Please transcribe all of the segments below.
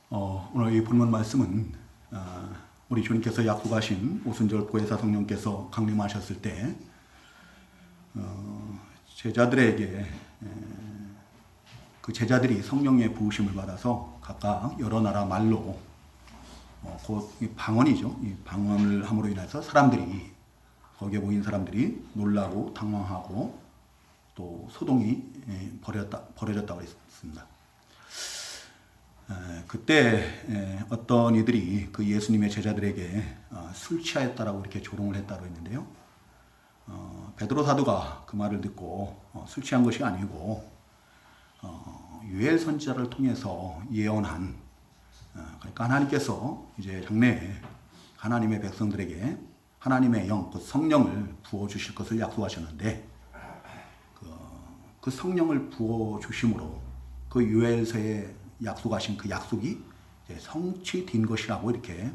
오늘 이 본문 말씀은 우리 주님께서 약속하신 오순절 보혜사 성령께서 강림하셨을 때 제자들에게 그 제자들이 성령의 부으심을 받아서 각각 여러 나라 말로 곧 방언이죠. 이 방언을 함으로 인해서 사람들이 거기에 모인 사람들이 놀라고 당황하고 또 소동이 벌어졌다고 했습니다. 그때 어떤 이들이 그 예수님의 제자들에게 술 취하였다라고 이렇게 조롱을 했다고 했는데요. 베드로 사도가 그 말을 듣고 술 취한 것이 아니고 요엘 선지자를 통해서 예언한 그러니까 하나님께서 이제 장래에 하나님의 백성들에게 하나님의 영, 그 성령을 부어 주실 것을 약속하셨는데 그 성령을 부어 주심으로 그 요엘서에 약속하신 그 약속이 이제 성취된 것이라고 이렇게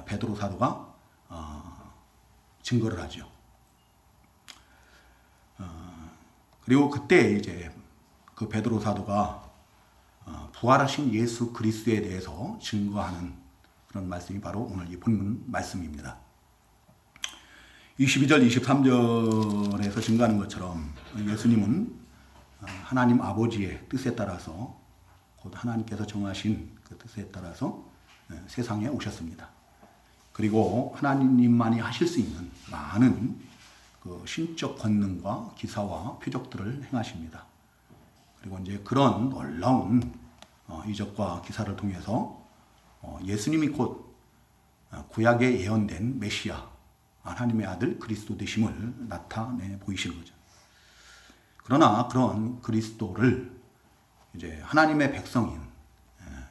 베드로 사도가 증거를 하죠. 그리고 그때 이제 그 베드로 사도가 부활하신 예수 그리스도에 대해서 증거하는 그런 말씀이 바로 오늘 이 본문 말씀입니다. 22절, 23절에서 증거하는 것처럼 예수님은 하나님 아버지의 뜻에 따라서 곧 하나님께서 정하신 그 뜻에 따라서 세상에 오셨습니다. 그리고 하나님만이 하실 수 있는 많은 그 신적 권능과 기사와 표적들을 행하십니다. 그리고 이제 그런 놀라운 이적과 기사를 통해서 예수님이 곧 구약에 예언된 메시아, 하나님의 아들 그리스도 되심을 나타내 보이신 거죠. 그러나 그런 그리스도를 이제 하나님의 백성인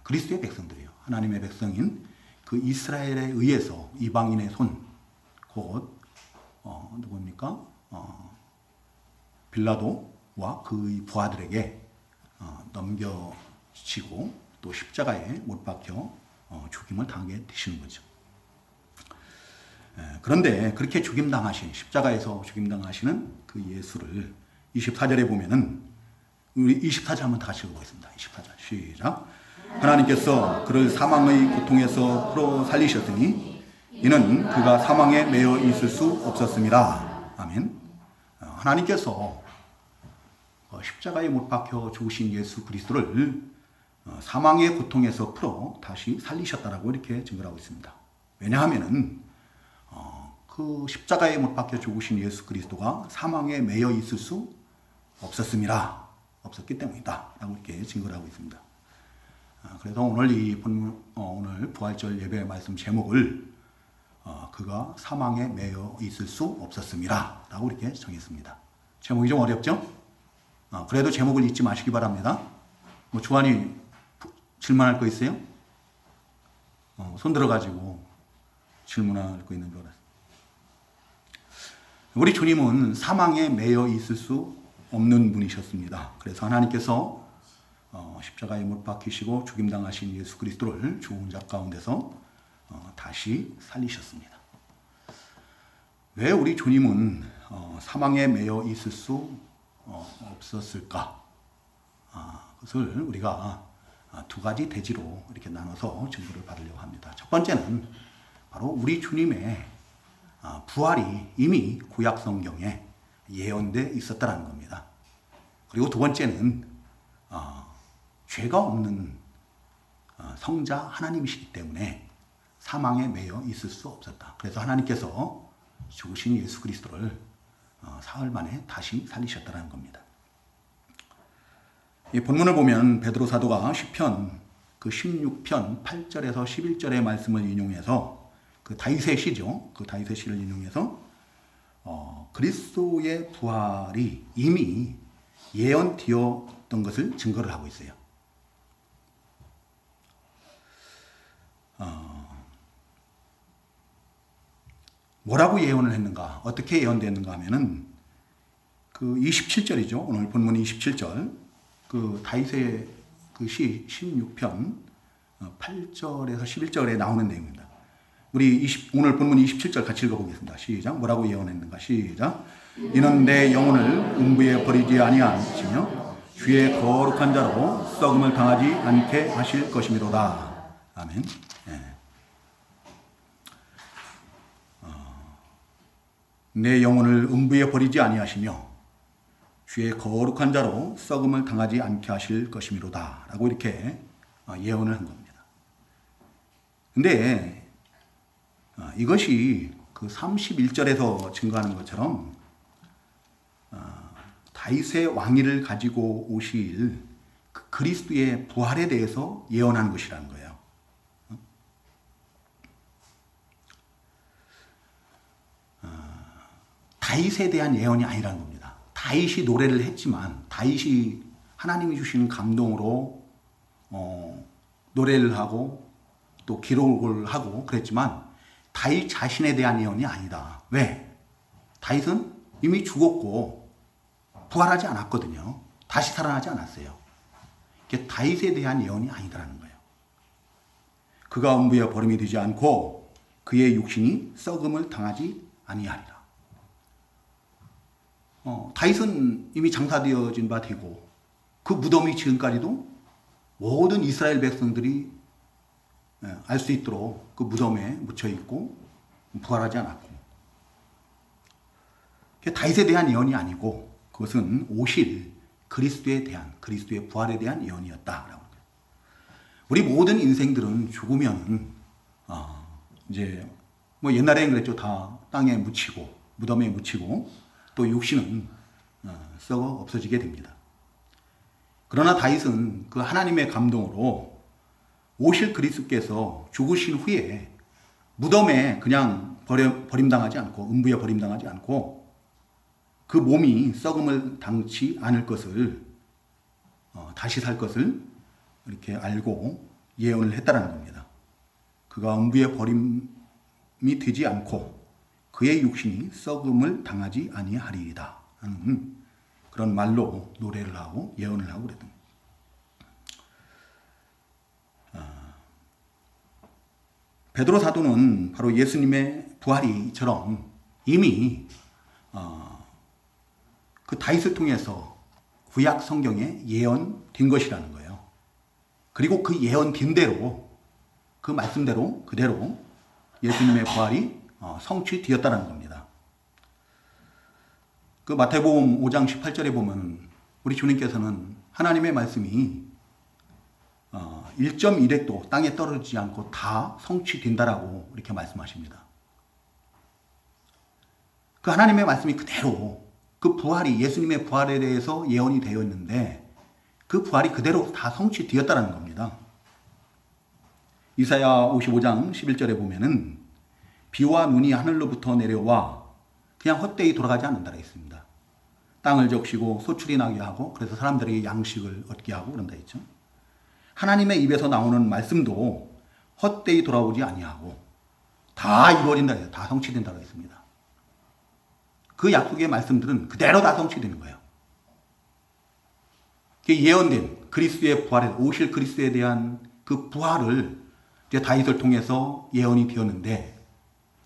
그리스도의 백성들이요. 하나님의 백성인 그 이스라엘에 의해서 이방인의 손, 곧 누굽니까? 빌라도와 그의 부하들에게 넘겨지고 또 십자가에 못 박혀 죽임을 당하게 되시는 거죠. 그런데 그렇게 십자가에서 죽임당하시는 그 예수를 24절에 보면은 우리 24절 한번 다 같이 읽어보겠습니다. 24절 시작. 하나님께서 그를 사망의 고통에서 풀어 살리셨으니 이는 그가 사망에 매여 있을 수 없었습니다. 아멘. 하나님께서 십자가에 못 박혀 죽으신 예수 그리스도를 사망의 고통에서 풀어 다시 살리셨다라고 이렇게 증거하고 있습니다. 왜냐하면은 그 십자가에 못 박혀 죽으신 예수 그리스도가 사망에 매여 있을 수 없었기 때문이다 라고 이렇게 증거를 하고 있습니다. 그래서 오늘 오늘 부활절 예배 말씀 제목을 그가 사망에 매여 있을 수 없었습니다 라고 이렇게 정했습니다. 제목이 좀 어렵죠? 그래도 제목을 잊지 마시기 바랍니다. 주한이 질문할 거 있어요? 손 들어가지고 질문할 거 있는 줄 알았어요. 우리 주님은 사망에 매여 있을 수 없는 분이셨습니다. 그래서 하나님께서 십자가에 못 박히시고 죽임당하신 예수 그리스도를 죽은 자 가운데서 다시 살리셨습니다. 왜 우리 주님은 사망에 매여 있을 수 없었을까? 그것을 우리가 두 가지 대지로 이렇게 나눠서 증거를 받으려고 합니다. 첫 번째는 바로 우리 주님의 부활이 이미 구약 성경에 예언돼 있었다는 겁니다. 그리고 두 번째는 죄가 없는 성자 하나님이시기 때문에 사망에 매여 있을 수 없었다. 그래서 하나님께서 죽으신 예수 그리스도를 사흘 만에 다시 살리셨다는 겁니다. 이 본문을 보면 베드로 사도가 시편 그 16편 8절에서 11절의 말씀을 인용해서 그 다윗의 시죠. 그 다윗의 시를 인용해서 그리스도의 부활이 이미 예언되었던 것을 증거를 하고 있어요. 뭐라고 예언을 했는가? 어떻게 예언됐는가 하면은 그 27절이죠. 오늘 본문 27절. 그 다윗의 그 시 16편 8절에서 11절에 나오는 내용입니다. 우리 오늘 본문 27절 같이 읽어보겠습니다. 시작. 뭐라고 예언했는가? 시작. 이는 내 영혼을 음부에 버리지 아니하시며 주의 거룩한 자로 썩음을 당하지 않게 하실 것이미로다. 아멘. 예. 내 영혼을 음부에 버리지 아니하시며 주의 거룩한 자로 썩음을 당하지 않게 하실 것이미로다. 라고 이렇게 예언을 한 겁니다. 근데 이것이 그 31절에서 증거하는 것처럼 다윗의 왕위를 가지고 오실 그 그리스도의 부활에 대해서 예언한 것이라는 거예요. 다윗에 대한 예언이 아니라는 겁니다. 다윗이 노래를 했지만, 다윗이 하나님이 주시는 감동으로 노래를 하고 또 기록을 하고 그랬지만 다윗 자신에 대한 예언이 아니다. 왜? 다윗은 이미 죽었고 부활하지 않았거든요. 다시 살아나지 않았어요. 이게 다윗에 대한 예언이 아니다라는 거예요. 그가 음부에 버림이 되지 않고 그의 육신이 썩음을 당하지 아니하리라. 다윗은 이미 장사되어진 바 되고 그 무덤이 지금까지도 모든 이스라엘 백성들이 알 수 있도록 그 무덤에 묻혀 있고 부활하지 않았고, 다윗에 대한 예언이 아니고 그것은 오실 그리스도에 대한, 그리스도의 부활에 대한 예언이었다라고. 우리 모든 인생들은 죽으면 이제 뭐 옛날에는 그랬죠. 다 땅에 묻히고 무덤에 묻히고 또 육신은 썩어 없어지게 됩니다. 그러나 다윗은 그 하나님의 감동으로 오실 그리스도께서 죽으신 후에 무덤에 그냥 버림당하지 않고, 음부에 버림당하지 않고 그 몸이 썩음을 당치 않을 것을, 다시 살 것을 이렇게 알고 예언을 했다라는 겁니다. 그가 음부에 버림이 되지 않고 그의 육신이 썩음을 당하지 아니하리이다 하는 그런 말로 노래를 하고 예언을 하고 그랬던 겁니다. 베드로 사도는 바로 예수님의 부활이처럼 이미 그 다윗을 통해서 구약 성경에 예언된 것이라는 거예요. 그리고 그 예언된 대로, 그 말씀대로 그대로 예수님의 부활이 성취되었다는 겁니다. 그 마태복음 5장 18절에 보면 우리 주님께서는 하나님의 말씀이 1.1획도 땅에 떨어지지 않고 다 성취된다라고 이렇게 말씀하십니다. 그 하나님의 말씀이 그대로, 그 부활이, 예수님의 부활에 대해서 예언이 되어 있는데 그 부활이 그대로 다 성취되었다는 겁니다. 이사야 55장 11절에 보면은 비와 눈이 하늘로부터 내려와 그냥 헛되이 돌아가지 않는다라 했습니다. 땅을 적시고 소출이 나게 하고 그래서 사람들에게 양식을 얻게 하고 그런다 했죠. 하나님의 입에서 나오는 말씀도 헛되이 돌아오지 아니하고 다 이루어진다, 다 성취된다고 했습니다. 그 약속의 말씀들은 그대로 다 성취되는 거예요. 예언된 그리스도의 부활에, 오실 그리스도에 대한 그 부활을 이제 다윗을 통해서 예언이 되었는데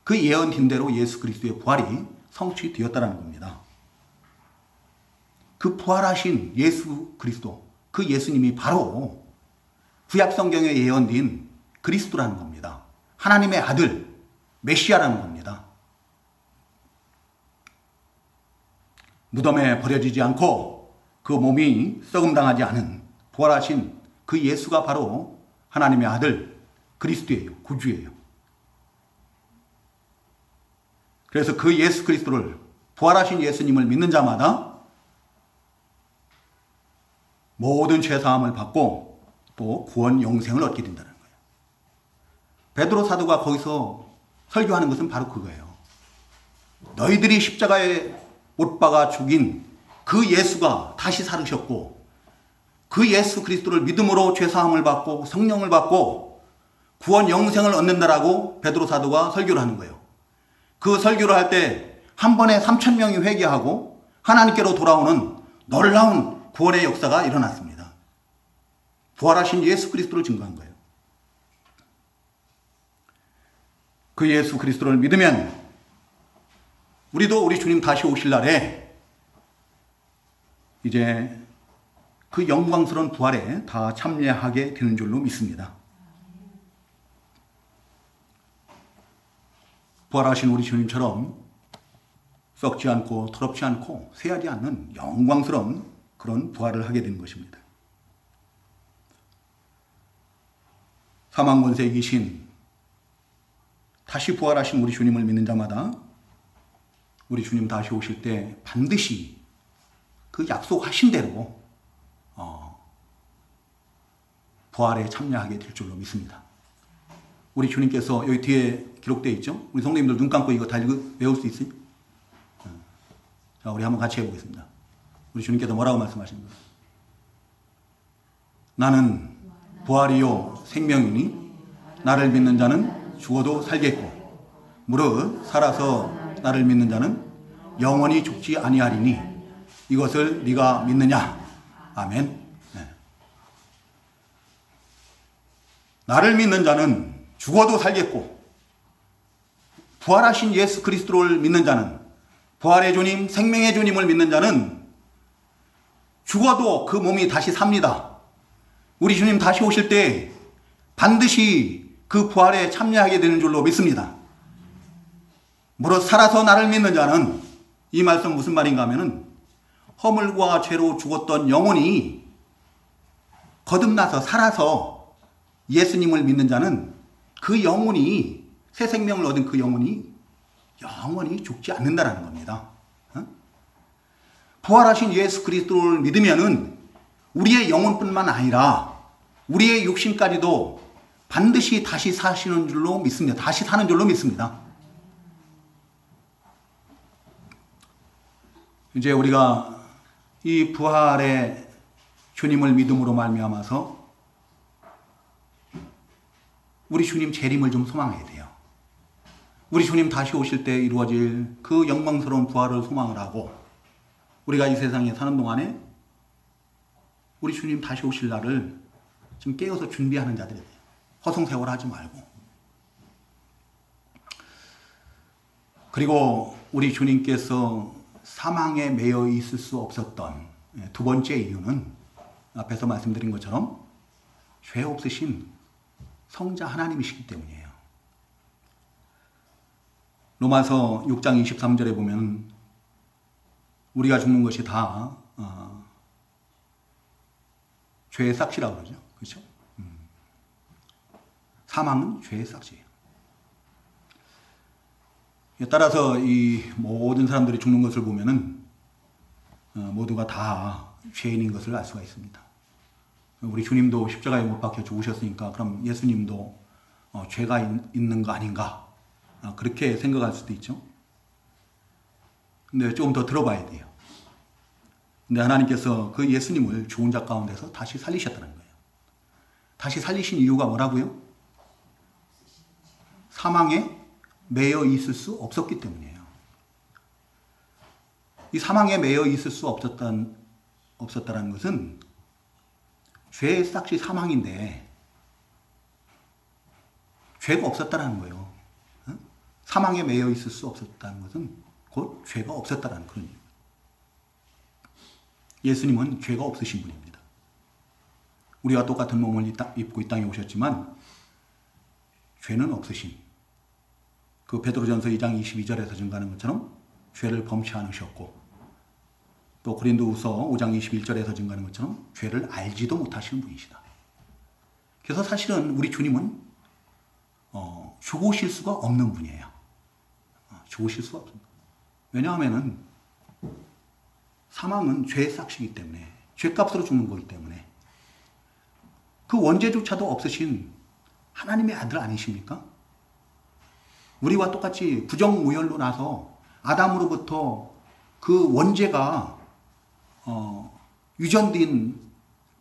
그 예언된 대로 예수 그리스도의 부활이 성취되었다는 겁니다. 그 부활하신 예수 그리스도, 그 예수님이 바로 구약 성경에 예언된 그리스도라는 겁니다. 하나님의 아들, 메시아라는 겁니다. 무덤에 버려지지 않고 그 몸이 썩음당하지 않은 부활하신 그 예수가 바로 하나님의 아들 그리스도예요. 구주예요. 그래서 그 예수 그리스도를, 부활하신 예수님을 믿는 자마다 모든 죄사함을 받고 또 구원 영생을 얻게 된다는 거예요. 베드로 사도가 거기서 설교하는 것은 바로 그거예요. 너희들이 십자가에 못 박아 죽인 그 예수가 다시 살으셨고 그 예수 그리스도를 믿음으로 죄사함을 받고 성령을 받고 구원 영생을 얻는다라고 베드로 사도가 설교를 하는 거예요. 그 설교를 할 때 한 번에 3,000명이 회개하고 하나님께로 돌아오는 놀라운 구원의 역사가 일어났습니다. 부활하신 예수 그리스도를 증거한 거예요. 그 예수 그리스도를 믿으면 우리도 우리 주님 다시 오실 날에 이제 그 영광스러운 부활에 다 참여하게 되는 줄로 믿습니다. 부활하신 우리 주님처럼 썩지 않고 더럽지 않고 쇠하지 않는 영광스러운 그런 부활을 하게 되는 것입니다. 사망 권세에 이기신 다시 부활하신 우리 주님을 믿는 자마다 우리 주님 다시 오실 때 반드시 그 약속하신 대로 부활에 참여하게 될 줄로 믿습니다. 우리 주님께서 여기 뒤에 기록되어 있죠? 우리 성도님들 눈 감고 이거 다 외울 수 있어요? 자, 우리 한번 같이 해보겠습니다. 우리 주님께서 뭐라고 말씀하십니까? 나는 부활이요 생명이니 나를 믿는 자는 죽어도 살겠고 무릇 살아서 나를 믿는 자는 영원히 죽지 아니하리니 이것을 네가 믿느냐? 아멘. 네. 나를 믿는 자는 죽어도 살겠고 부활하신 예수 그리스도를 믿는 자는 부활의 주님, 생명의 주님을 믿는 자는 죽어도 그 몸이 다시 삽니다. 우리 주님 다시 오실 때 반드시 그 부활에 참여하게 되는 줄로 믿습니다. 무릇 살아서 나를 믿는 자는, 이 말씀 무슨 말인가 하면은 허물과 죄로 죽었던 영혼이 거듭나서 살아서 예수님을 믿는 자는 그 영혼이, 새 생명을 얻은 그 영혼이 영원히 죽지 않는다라는 겁니다. 부활하신 예수 그리스도를 믿으면은 우리의 영혼뿐만 아니라 우리의 육신까지도 반드시 다시 사시는 줄로 믿습니다. 다시 사는 줄로 믿습니다. 이제 우리가 이 부활의 주님을 믿음으로 말미암아서 우리 주님 재림을 좀 소망해야 돼요. 우리 주님 다시 오실 때 이루어질 그 영광스러운 부활을 소망을 하고 우리가 이 세상에 사는 동안에 우리 주님 다시 오실 날을 좀 깨어서 준비하는 자들이 돼요. 허송세월 하지 말고. 그리고 우리 주님께서 사망에 매여 있을 수 없었던 두 번째 이유는 앞에서 말씀드린 것처럼 죄 없으신 성자 하나님이시기 때문이에요. 로마서 6장 23절에 보면 우리가 죽는 것이 다 죄의 싹시라고 그러죠. 그렇죠? 사망은 죄의 싹시예요. 따라서 이 모든 사람들이 죽는 것을 보면은 모두가 다 죄인인 것을 알 수가 있습니다. 우리 주님도 십자가에 못 박혀 죽으셨으니까 그럼 예수님도 죄가 있는 거 아닌가? 그렇게 생각할 수도 있죠. 근데 조금 더 들어봐야 돼요. 근데 하나님께서 그 예수님을 죽은 자 가운데서 다시 살리셨다는 거예요. 다시 살리신 이유가 뭐라고요? 사망에 매여 있을 수 없었기 때문이에요. 이 사망에 매여 있을 수 없었다는 것은 죄의 싹시 사망인데 죄가 없었다는 거예요. 사망에 매여 있을 수 없었다는 것은 곧 죄가 없었다는 그런 얘기입니다. 예수님은 죄가 없으신 분입니다. 우리와 똑같은 몸을 입고 이 땅에 오셨지만 죄는 없으신, 그 베드로전서 2장 22절에서 증가하는 것처럼 죄를 범치 않으셨고 또 고린도후서 5장 21절에서 증가하는 것처럼 죄를 알지도 못하시는 분이시다. 그래서 사실은 우리 주님은 죽으실 수가 없는 분이에요. 죽으실 수가 없습니다. 왜냐하면은 사망은 죄의 싹시이기 때문에, 죄값으로 죽는 거기 때문에 그 원죄조차도 없으신 하나님의 아들 아니십니까? 우리와 똑같이 부정무혈로 나서 아담으로부터 그 원죄가 유전된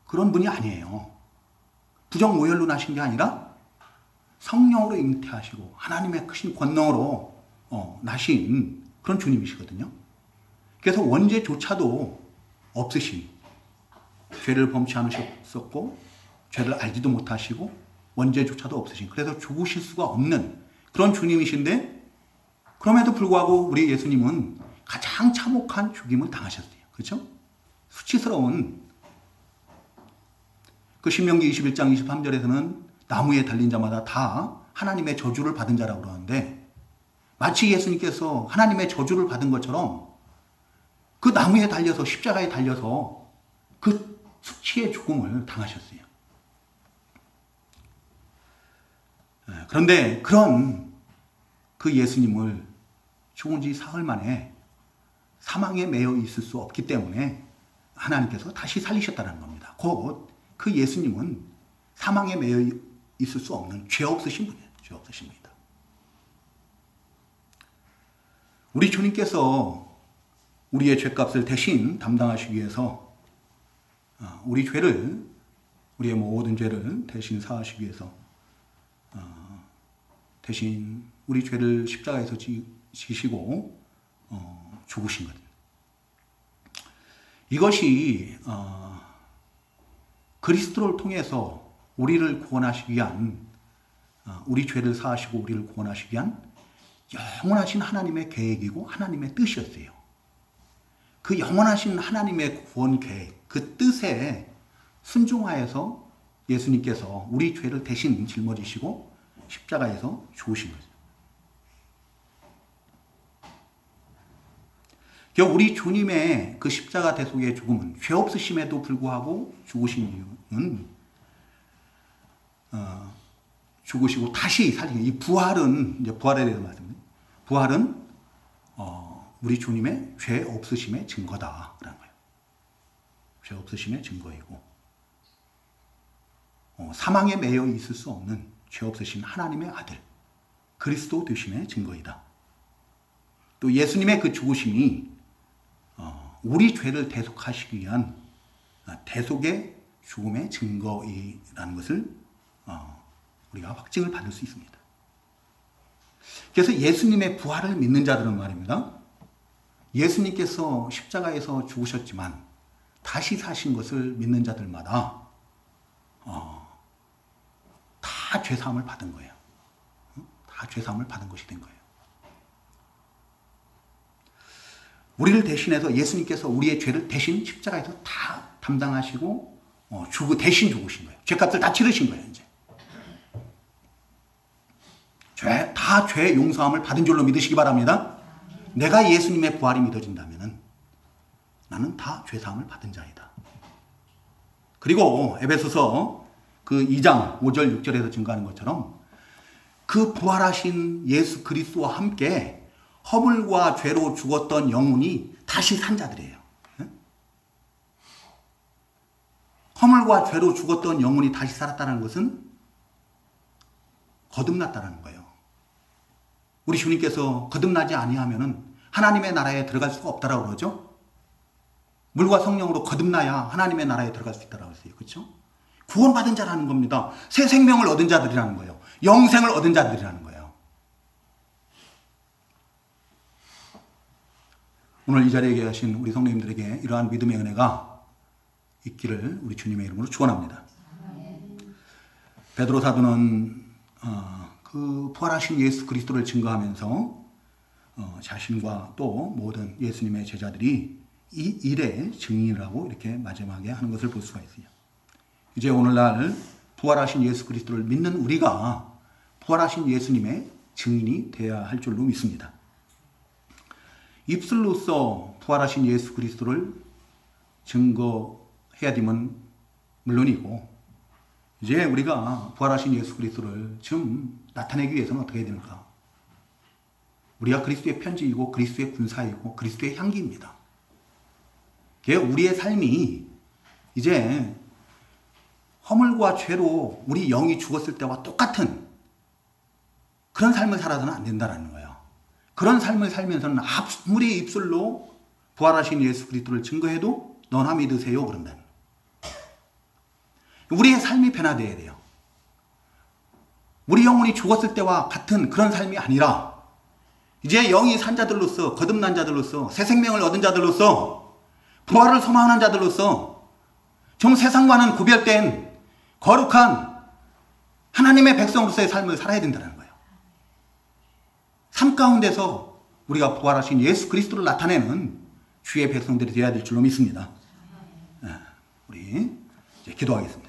그런 분이 아니에요. 부정무혈로 나신 게 아니라 성령으로 잉태하시고 하나님의 크신 권능으로 나신 그런 주님이시거든요. 그래서 원죄조차도 없으신, 죄를 범치 않으셨었고 죄를 알지도 못하시고 원죄조차도 없으신, 그래서 죽으실 수가 없는 그런 주님이신데 그럼에도 불구하고 우리 예수님은 가장 참혹한 죽임을 당하셨어요. 그렇죠? 수치스러운 그 신명기 21장 23절에서는 나무에 달린 자마다 다 하나님의 저주를 받은 자라고 그러는데, 마치 예수님께서 하나님의 저주를 받은 것처럼 그 나무에 달려서, 십자가에 달려서 그 수치의 죽음을 당하셨어요. 그런데 그런 그 예수님을 죽은 지 사흘 만에 사망에 매여 있을 수 없기 때문에 하나님께서 다시 살리셨다는 겁니다. 곧 그 예수님은 사망에 매여 있을 수 없는 죄 없으신 분이에요. 죄 없으십니다. 우리 주님께서 우리의 죄값을 대신 담당하시기 위해서, 우리 죄를, 우리의 모든 죄를 대신 사하시기 위해서 대신 우리 죄를 십자가에서 지시고 죽으신 것. 이것이 그리스도를 통해서 우리를 구원하시기 위한, 우리 죄를 사하시고 우리를 구원하시기 위한 영원하신 하나님의 계획이고 하나님의 뜻이었어요. 그 영원하신 하나님의 구원 계획, 그 뜻에 순종하여서 예수님께서 우리 죄를 대신 짊어지시고 십자가에서 죽으신 거죠. 우리 주님의 그 십자가 대속의 죽음은, 죄 없으심에도 불구하고 죽으신 이유는 죽으시고 다시 살리는, 이 부활은, 이제 부활에 대해서 말씀드립니다. 부활은 우리 주님의 죄 없으심의 증거다라는 거예요. 죄 없으심의 증거이고, 사망에 매여 있을 수 없는 죄 없으신 하나님의 아들 그리스도 되심의 증거이다. 또 예수님의 그 죽으심이 우리 죄를 대속하시기 위한 대속의 죽음의 증거이라는 것을 우리가 확증을 받을 수 있습니다. 그래서 예수님의 부활을 믿는 자들은 말입니다, 예수님께서 십자가에서 죽으셨지만 다시 사신 것을 믿는 자들마다 다 죄사함을 받은 거예요. 다 죄사함을 받은 것이 된 거예요. 우리를 대신해서 예수님께서 우리의 죄를 대신 십자가에서 다 담당하시고 대신 죽으신 거예요. 죄값을 다 치르신 거예요. 이제 다 죄 용서함을 받은 줄로 믿으시기 바랍니다. 내가 예수님의 부활이 믿어진다면 나는 다 죄사함을 받은 자이다. 그리고 에베소서 그 2장 5절 6절에서 증거하는 것처럼 그 부활하신 예수 그리스도와 함께 허물과 죄로 죽었던 영혼이 다시 산 자들이에요. 허물과 죄로 죽었던 영혼이 다시 살았다는 것은 거듭났다는 거예요. 우리 주님께서 거듭나지 아니하면은 하나님의 나라에 들어갈 수가 없다라고 그러죠. 물과 성령으로 거듭나야 하나님의 나라에 들어갈 수 있다라고 했어요. 그렇죠? 구원받은 자라는 겁니다. 새 생명을 얻은 자들이라는 거예요. 영생을 얻은 자들이라는 거예요. 오늘 이 자리에 계신 우리 성도님들에게 이러한 믿음의 은혜가 있기를 우리 주님의 이름으로 축원합니다. 베드로 사도는 그 부활하신 예수 그리스도를 증거하면서 자신과 또 모든 예수님의 제자들이 이 일의 증인이라고 이렇게 마지막에 하는 것을 볼 수가 있어요. 이제 오늘날 부활하신 예수 그리스도를 믿는 우리가 부활하신 예수님의 증인이 되어야 할 줄로 믿습니다. 입술로서 부활하신 예수 그리스도를 증거해야 됨은 물론이고, 이제 우리가 부활하신 예수 그리스도를 좀 나타내기 위해서는 어떻게 해야 됩니까? 우리가 그리스도의 편지이고 그리스도의 군사이고 그리스도의 향기입니다. 우리의 삶이 이제 허물과 죄로 우리 영이 죽었을 때와 똑같은 그런 삶을 살아서는 안 된다는 거예요. 그런 삶을 살면서는 아무리 입술로 부활하신 예수 그리스도를 증거해도 너나 믿으세요 그런다. 우리의 삶이 변화되어야 돼요. 우리 영혼이 죽었을 때와 같은 그런 삶이 아니라 이제 영이 산 자들로서, 거듭난 자들로서, 새 생명을 얻은 자들로서, 부활을 소망하는 자들로서 좀 세상과는 구별된 거룩한 하나님의 백성으로서의 삶을 살아야 된다는 거예요. 삶 가운데서 우리가 부활하신 예수 그리스도를 나타내는 주의 백성들이 되어야 될 줄로 믿습니다. 우리 이제 기도하겠습니다.